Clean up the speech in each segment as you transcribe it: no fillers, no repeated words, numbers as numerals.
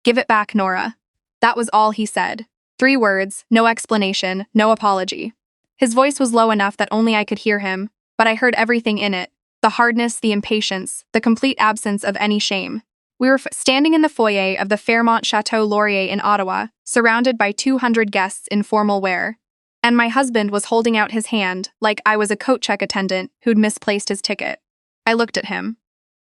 "Give it back, Nora." That was all he said. 3 words, no explanation, no apology. His voice was low enough that only I could hear him, but I heard everything in it: the hardness, the impatience, the complete absence of any shame. We were standing in the foyer of the Fairmont Chateau Laurier in Ottawa, surrounded by 200 guests in formal wear. And my husband was holding out his hand like I was a coat check attendant who'd misplaced his ticket. I looked at him.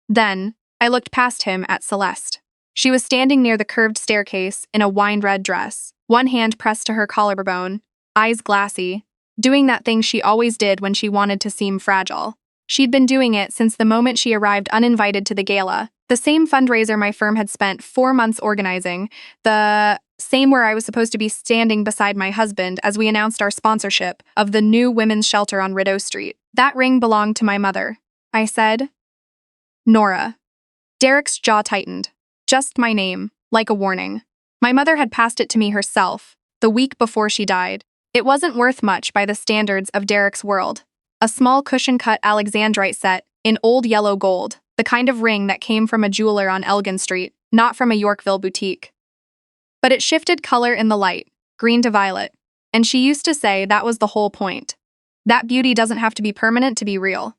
Then, I looked past him at Celeste. She was standing near the curved staircase in a wine-red dress, one hand pressed to her collarbone, eyes glassy, doing that thing she always did when she wanted to seem fragile. She'd been doing it since the moment she arrived uninvited to the gala, the same fundraiser my firm had spent 4 months organizing, the same where I was supposed to be standing beside my husband as we announced our sponsorship of the new women's shelter on Rideau Street. "That ring belonged to my mother," I said. "Nora." Derek's jaw tightened. Just my name, like a warning. My mother had passed it to me herself, the week before she died. It wasn't worth much by the standards of Derek's world. A small cushion-cut Alexandrite set in old yellow gold, the kind of ring that came from a jeweler on Elgin Street, not from a Yorkville boutique. But it shifted color in the light, green to violet, and she used to say that was the whole point. That beauty doesn't have to be permanent to be real.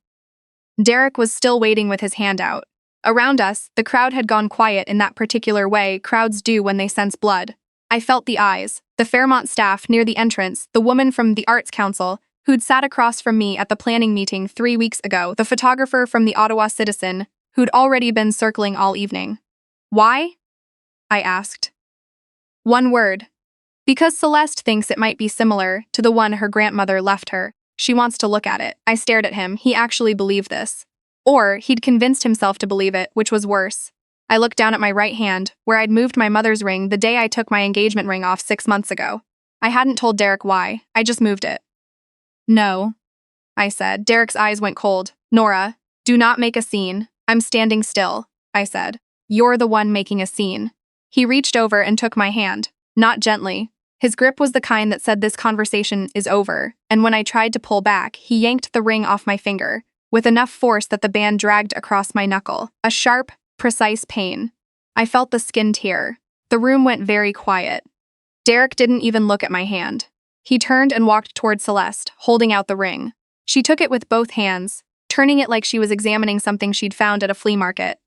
Derek was still waiting with his hand out. Around us, the crowd had gone quiet in that particular way crowds do when they sense blood. I felt the eyes, the Fairmont staff near the entrance, the woman from the Arts Council, who'd sat across from me at the planning meeting 3 weeks ago, the photographer from the Ottawa Citizen, who'd already been circling all evening. "Why?" I asked. One word. Because Celeste thinks it might be similar to the one her grandmother left her. She wants to look at it. I stared at him. He actually believed this. Or he'd convinced himself to believe it, which was worse. I looked down at my right hand, where I'd moved my mother's ring the day I took my engagement ring off 6 months ago. I hadn't told Derek why. I just moved it. "No," I said. Derek's eyes went cold. "Nora, do not make a scene. I'm standing still," I said. "You're the one making a scene." He reached over and took my hand, not gently. His grip was the kind that said this conversation is over, and when I tried to pull back, he yanked the ring off my finger, with enough force that the band dragged across my knuckle. A sharp, precise pain. I felt the skin tear. The room went very quiet. Derek didn't even look at my hand. He turned and walked toward Celeste, holding out the ring. She took it with both hands, turning it like she was examining something she'd found at a flea market.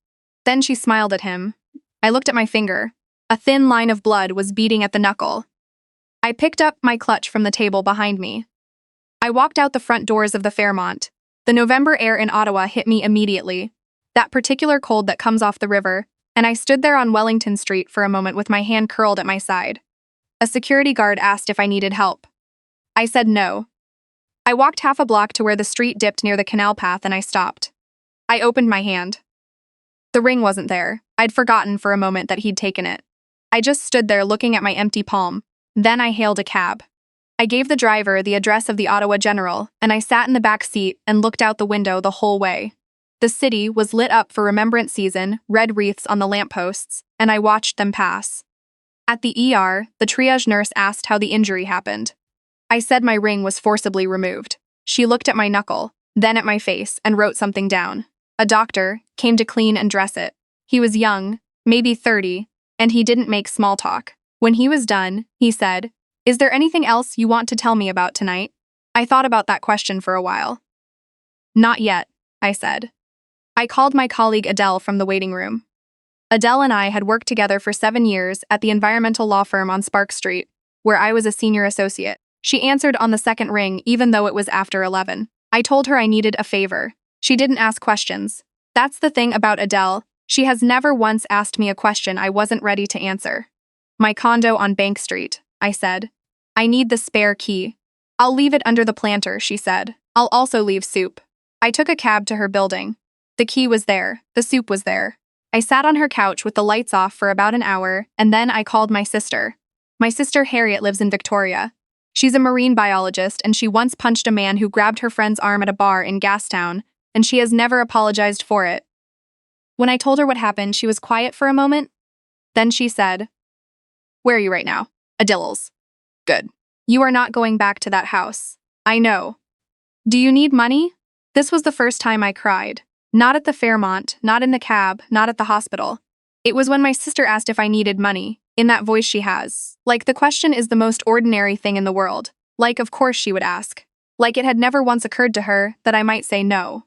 Then she smiled at him. I looked at my finger. A thin line of blood was beating at the knuckle. I picked up my clutch from the table behind me. I walked out the front doors of the Fairmont. The November air in Ottawa hit me immediately, that particular cold that comes off the river, and I stood there on Wellington Street for a moment with my hand curled at my side. A security guard asked if I needed help. I said no. I walked half a block to where the street dipped near the canal path and I stopped. I opened my hand. The ring wasn't there. I'd forgotten for a moment that he'd taken it. I just stood there looking at my empty palm. Then I hailed a cab. I gave the driver the address of the Ottawa General, and I sat in the back seat and looked out the window the whole way. The city was lit up for Remembrance season, red wreaths on the lampposts, and I watched them pass. At the ER, the triage nurse asked how the injury happened. I said my ring was forcibly removed. She looked at my knuckle, then at my face, and wrote something down. A doctor came to clean and dress it. He was young, maybe 30, and he didn't make small talk. When he was done, he said, "Is there anything else you want to tell me about tonight?" I thought about that question for a while. "Not yet," I said. I called my colleague Adele from the waiting room. Adele and I had worked together for 7 years at the environmental law firm on Spark Street, where I was a senior associate. She answered on the second ring even though it was after 11. I told her I needed a favor. She didn't ask questions. That's the thing about Adele. She has never once asked me a question I wasn't ready to answer. "My condo on Bank Street," I said. "I need the spare key." "I'll leave it under the planter," she said. "I'll also leave soup." I took a cab to her building. The key was there. The soup was there. I sat on her couch with the lights off for about an hour, and then I called my sister. My sister Harriet lives in Victoria. She's a marine biologist, and she once punched a man who grabbed her friend's arm at a bar in Gastown, and she has never apologized for it. When I told her what happened, she was quiet for a moment. Then she said, "Where are you right now?" "Adilles." "Good. You are not going back to that house." "I know." "Do you need money?" This was the first time I cried. Not at the Fairmont, not in the cab, not at the hospital. It was when my sister asked if I needed money, in that voice she has. Like the question is the most ordinary thing in the world. Like, of course she would ask. Like it had never once occurred to her that I might say no.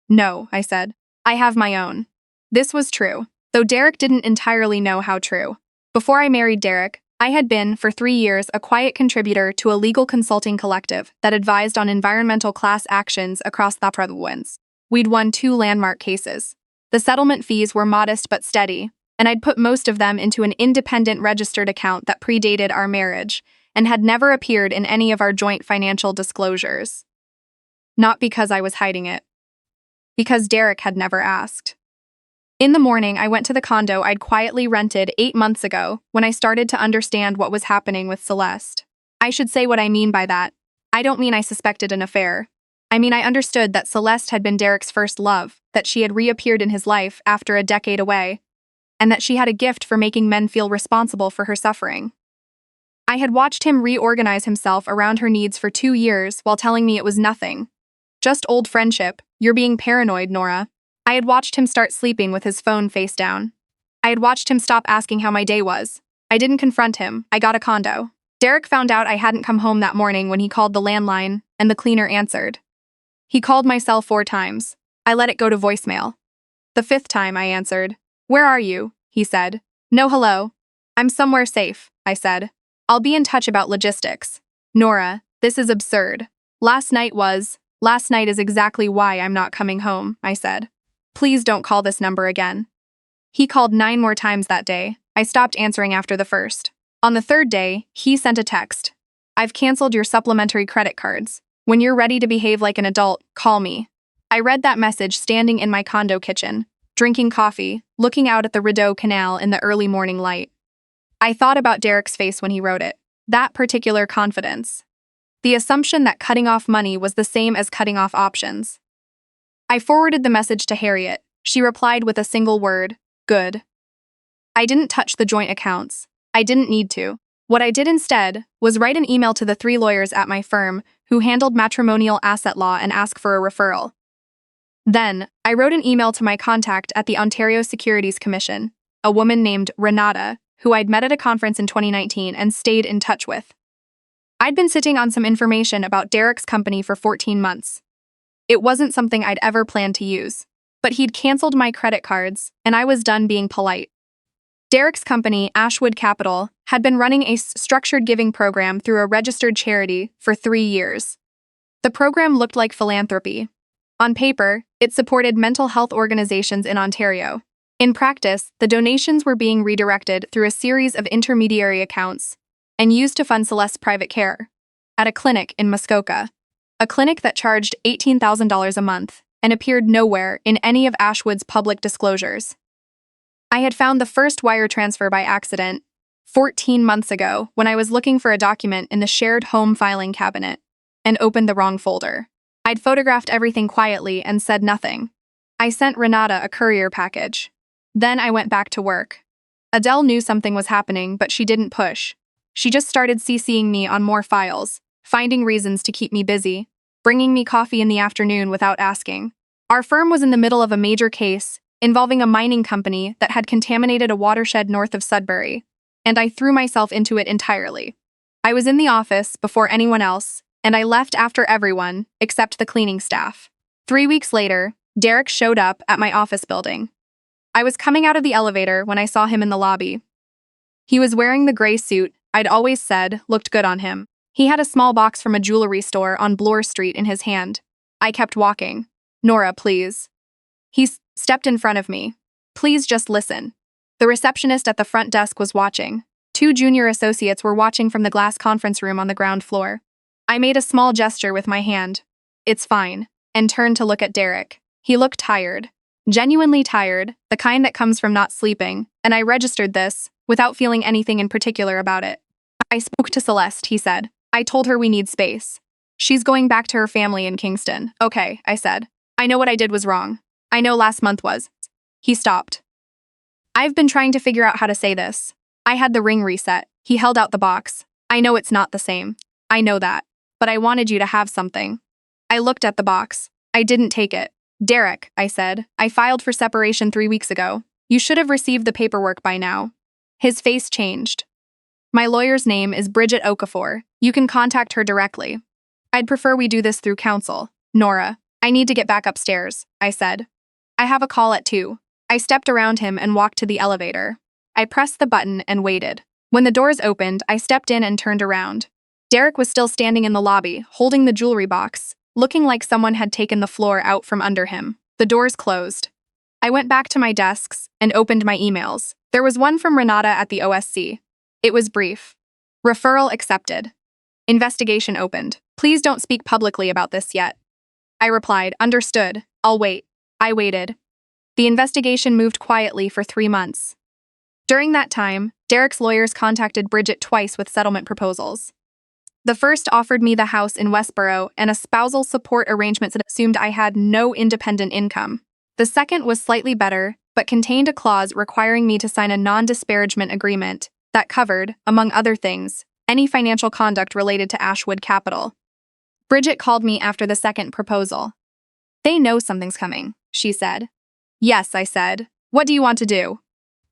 No, I said. I have my own. This was true, though Derek didn't entirely know how true. Before I married Derek, I had been, for 3 years, a quiet contributor to a legal consulting collective that advised on environmental class actions across the province. We'd won 2 landmark cases. The settlement fees were modest but steady, and I'd put most of them into an independent registered account that predated our marriage and had never appeared in any of our joint financial disclosures. Not because I was hiding it. Because Derek had never asked. In the morning, I went to the condo I'd quietly rented 8 months ago when I started to understand what was happening with Celeste. I should say what I mean by that. I don't mean I suspected an affair. I mean I understood that Celeste had been Derek's first love, that she had reappeared in his life after a decade away, and that she had a gift for making men feel responsible for her suffering. I had watched him reorganize himself around her needs for 2 years while telling me it was nothing. Just old friendship. You're being paranoid, Nora. I had watched him start sleeping with his phone face down. I had watched him stop asking how my day was. I didn't confront him. I got a condo. Derek found out I hadn't come home that morning when he called the landline, and the cleaner answered. He called my cell 4 times. I let it go to voicemail. The 5th time I answered. Where are you? He said. No hello. I'm somewhere safe, I said. I'll be in touch about logistics. Nora, this is absurd. Last night is exactly why I'm not coming home, I said. Please don't call this number again. He called 9 more times that day. I stopped answering after the first. On the 3rd day, he sent a text. I've canceled your supplementary credit cards. When you're ready to behave like an adult, call me. I read that message standing in my condo kitchen, drinking coffee, looking out at the Rideau Canal in the early morning light. I thought about Derek's face when he wrote it. That particular confidence. The assumption that cutting off money was the same as cutting off options. I forwarded the message to Harriet. She replied with a single word, good. I didn't touch the joint accounts. I didn't need to. What I did instead was write an email to the 3 lawyers at my firm who handled matrimonial asset law and ask for a referral. Then, I wrote an email to my contact at the Ontario Securities Commission, a woman named Renata, who I'd met at a conference in 2019 and stayed in touch with. I'd been sitting on some information about Derek's company for 14 months. It wasn't something I'd ever planned to use, but he'd canceled my credit cards, and I was done being polite. Derek's company, Ashwood Capital, had been running a structured giving program through a registered charity for 3 years. The program looked like philanthropy. On paper, it supported mental health organizations in Ontario. In practice, the donations were being redirected through a series of intermediary accounts and used to fund Celeste's private care at a clinic in Muskoka, a clinic that charged $18,000 a month and appeared nowhere in any of Ashwood's public disclosures. I had found the first wire transfer by accident 14 months ago when I was looking for a document in the shared home filing cabinet and opened the wrong folder. I'd photographed everything quietly and said nothing. I sent Renata a courier package. Then I went back to work. Adele knew something was happening, but she didn't push. She just started CCing me on more files, finding reasons to keep me busy, bringing me coffee in the afternoon without asking. Our firm was in the middle of a major case involving a mining company that had contaminated a watershed north of Sudbury, and I threw myself into it entirely. I was in the office before anyone else, and I left after everyone except the cleaning staff. 3 weeks later, Derek showed up at my office building. I was coming out of the elevator when I saw him in the lobby. He was wearing the gray suit I'd always said looked good on him. He had a small box from a jewelry store on Bloor Street in his hand. I kept walking. Nora, please. He stepped in front of me. Please just listen. The receptionist at the front desk was watching. 2 junior associates were watching from the glass conference room on the ground floor. I made a small gesture with my hand. It's fine, and turned to look at Derek. He looked tired. Genuinely tired, the kind that comes from not sleeping, and I registered this, without feeling anything in particular about it. I spoke to Celeste, he said. I told her we need space. She's going back to her family in Kingston. Okay, I said. I know what I did was wrong. I know last month was. He stopped. I've been trying to figure out how to say this. I had the ring reset. He held out the box. I know it's not the same. I know that. But I wanted you to have something. I looked at the box. I didn't take it. Derek, I said, I filed for separation 3 weeks ago. You should have received the paperwork by now. His face changed. My lawyer's name is Bridget Okafor. You can contact her directly. I'd prefer we do this through counsel. Nora, I need to get back upstairs, I said. I have a call at 2. I stepped around him and walked to the elevator. I pressed the button and waited. When the doors opened, I stepped in and turned around. Derek was still standing in the lobby, holding the jewelry box, looking like someone had taken the floor out from under him. The doors closed. I went back to my desks and opened my emails. There was one from Renata at the OSC. It was brief. Referral accepted. Investigation opened. Please don't speak publicly about this yet. I replied, understood. I'll wait. I waited. The investigation moved quietly for 3 months. During that time, Derek's lawyers contacted Bridget twice with settlement proposals. The first offered me the house in Westboro and a spousal support arrangement that assumed I had no independent income. The second was slightly better, but contained a clause requiring me to sign a non-disparagement agreement that covered, among other things, any financial conduct related to Ashwood Capital. Bridget called me after the second proposal. They know something's coming, she said. Yes, I said. What do you want to do?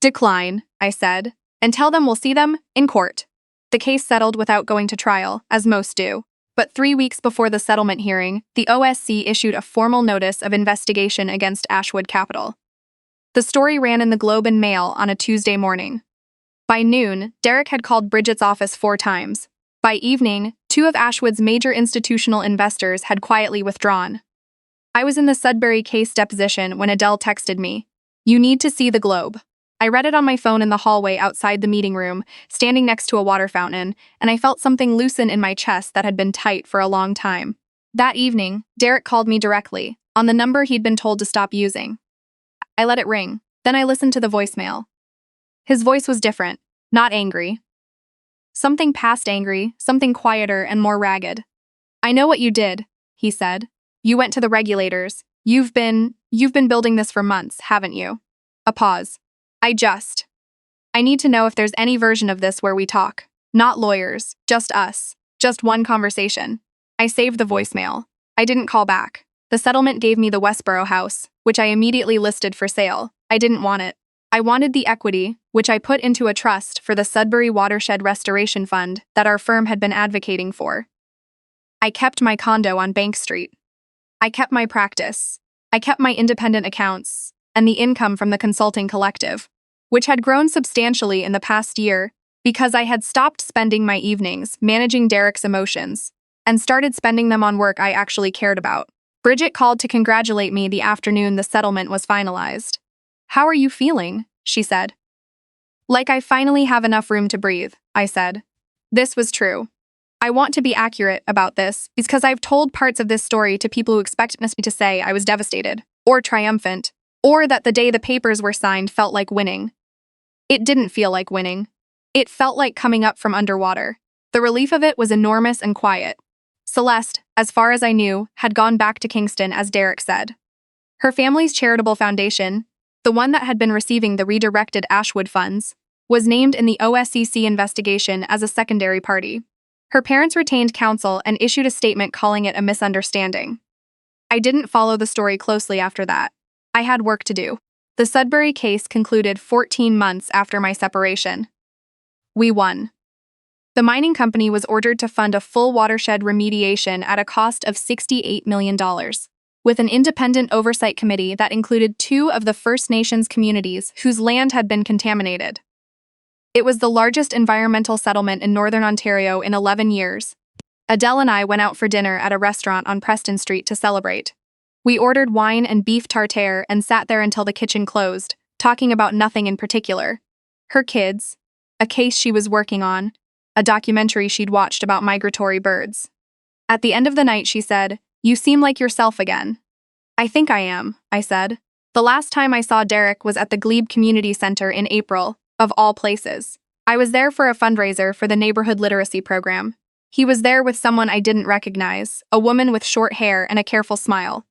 Decline, I said, and tell them we'll see them in court. The case settled without going to trial, as most do. But 3 weeks before the settlement hearing, the OSC issued a formal notice of investigation against Ashwood Capital. The story ran in the Globe and Mail on a Tuesday morning. By noon, Derek had called Bridget's office 4 times. By evening, 2 of Ashwood's major institutional investors had quietly withdrawn. I was in the Sudbury case deposition when Adele texted me, "You need to see the Globe." I read it on my phone in the hallway outside the meeting room, standing next to a water fountain, and I felt something loosen in my chest that had been tight for a long time. That evening, Derek called me directly, on the number he'd been told to stop using. I let it ring, then I listened to the voicemail. His voice was different, not angry. Something past angry, something quieter and more ragged. "I know what you did," he said. "You went to the regulators. You've been building this for months, haven't you?" A pause. I need to know if there's any version of this where we talk. Not lawyers, just us. Just one conversation. I saved the voicemail. I didn't call back. The settlement gave me the Westboro house, which I immediately listed for sale. I didn't want it. I wanted the equity, which I put into a trust for the Sudbury Watershed Restoration Fund that our firm had been advocating for. I kept my condo on Bank Street. I kept my practice. I kept my independent accounts, and the income from the consulting collective, which had grown substantially in the past year because I had stopped spending my evenings managing Derek's emotions and started spending them on work I actually cared about. Bridget called to congratulate me the afternoon the settlement was finalized. "How are you feeling?" she said. "Like I finally have enough room to breathe," I said. This was true. I want to be accurate about this because I've told parts of this story to people who expect me to say I was devastated, or triumphant, or that the day the papers were signed felt like winning. It didn't feel like winning. It felt like coming up from underwater. The relief of it was enormous and quiet. Celeste, as far as I knew, had gone back to Kingston, as Derek said. Her family's charitable foundation, the one that had been receiving the redirected Ashwood funds, was named in the OSCC investigation as a secondary party. Her parents retained counsel and issued a statement calling it a misunderstanding. I didn't follow the story closely after that. I had work to do. The Sudbury case concluded 14 months after my separation. We won. The mining company was ordered to fund a full watershed remediation at a cost of $68 million, with an independent oversight committee that included 2 of the First Nations communities whose land had been contaminated. It was the largest environmental settlement in Northern Ontario in 11 years. Adele and I went out for dinner at a restaurant on Preston Street to celebrate. We ordered wine and beef tartare and sat there until the kitchen closed, talking about nothing in particular. Her kids, a case she was working on, a documentary she'd watched about migratory birds. At the end of the night, she said, "You seem like yourself again." "I think I am," I said. The last time I saw Derek was at the Glebe Community Center in April, of all places. I was there for a fundraiser for the neighborhood literacy program. He was there with someone I didn't recognize, a woman with short hair and a careful smile.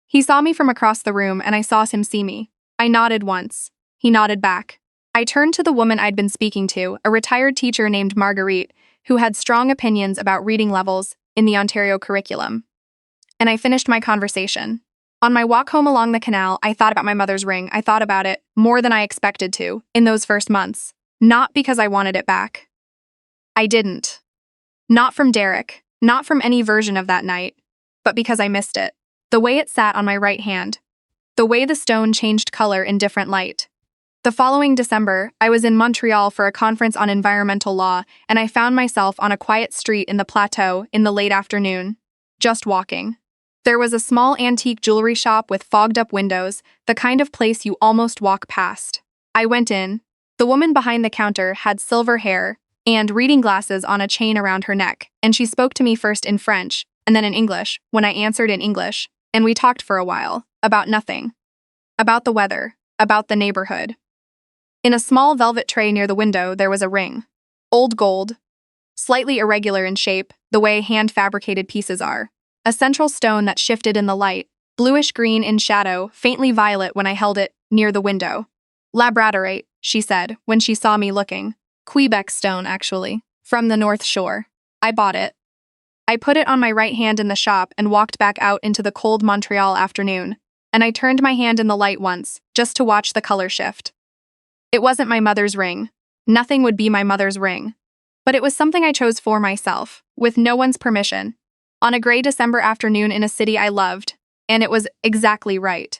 He saw me from across the room and I saw him see me. I nodded once. He nodded back. I turned to the woman I'd been speaking to, a retired teacher named Marguerite, who had strong opinions about reading levels in the Ontario curriculum. And I finished my conversation. On my walk home along the canal, I thought about my mother's ring. I thought about it more than I expected to in those first months. Not because I wanted it back. I didn't. Not from Derek, not from any version of that night, but because I missed it. The way it sat on my right hand. The way the stone changed color in different light. The following December, I was in Montreal for a conference on environmental law, and I found myself on a quiet street in the plateau in the late afternoon, just walking. There was a small antique jewelry shop with fogged-up windows, the kind of place you almost walk past. I went in. The woman behind the counter had silver hair and reading glasses on a chain around her neck, and she spoke to me first in French and then in English when I answered in English, and we talked for a while, about nothing. About the weather, about the neighborhood. In a small velvet tray near the window, there was a ring. Old gold. Slightly irregular in shape, the way hand-fabricated pieces are. A central stone that shifted in the light, bluish-green in shadow, faintly violet when I held it near the window. Labradorite, she said, when she saw me looking. Quebec stone, actually. From the North Shore. I bought it. I put it on my right hand in the shop and walked back out into the cold Montreal afternoon. And I turned my hand in the light once, just to watch the color shift. It wasn't my mother's ring. Nothing would be my mother's ring. But it was something I chose for myself, with no one's permission, on a gray December afternoon in a city I loved, and it was exactly right.